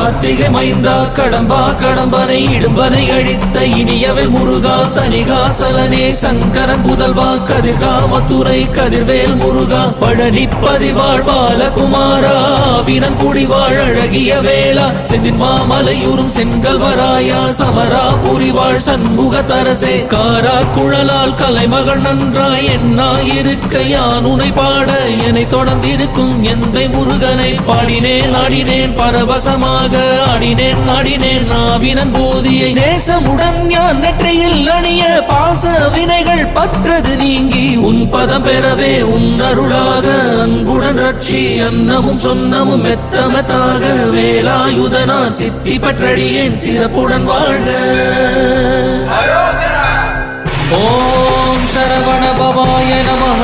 கார்த்திகை மைந்தா கடம்பா கடம்பனை இடும்பனை அழித்த இனியவள் முருகா தனிகாசலனே சங்கரன் புதல்வா கதிர்காமத்துறை கதிர்வேல் முருகா பழனி பதிவாழ் பாலகுமாரா வினன் குடிவாழ் அழகிய வேளா செந்தின் மாமலையூரும் செங்கல்வராயா சமரா புரிவாழ் சண்முக தரசே காரா குழலால் கலைமகள் நன்றாய் என்னாயிருக்க யான் உனை பாட என்னை தொடர்ந்திருக்கும் எந்தை முருகனை பாடினேன் ஆடினேன் பரவசமாக ஆடினேன் நாடினேன் நாவினன் போதியை நேசமுடன் ஞான் நெற்றியில் அணிய பாச வினைகள் பற்றது நீங்கி உன் பதம் பெறவே உன் அருளாக அன்புடன் ரட்சி அன்னமும் சொன்னமும் மெத்தமத்தாக வேலாயுதனார் சித்தி பற்றடியேன் சிறப்புடன் வாழ்க. ஓம் சரவண பவாய நமஹ.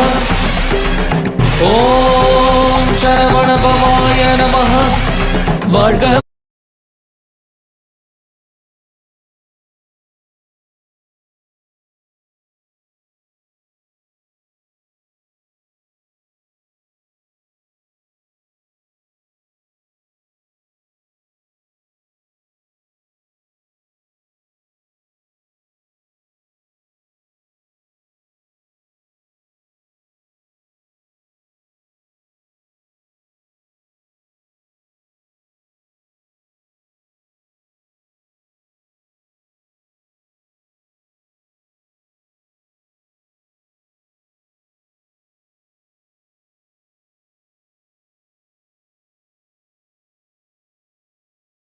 ஓம் சரவண பவாய நமஹ. வாழ்க.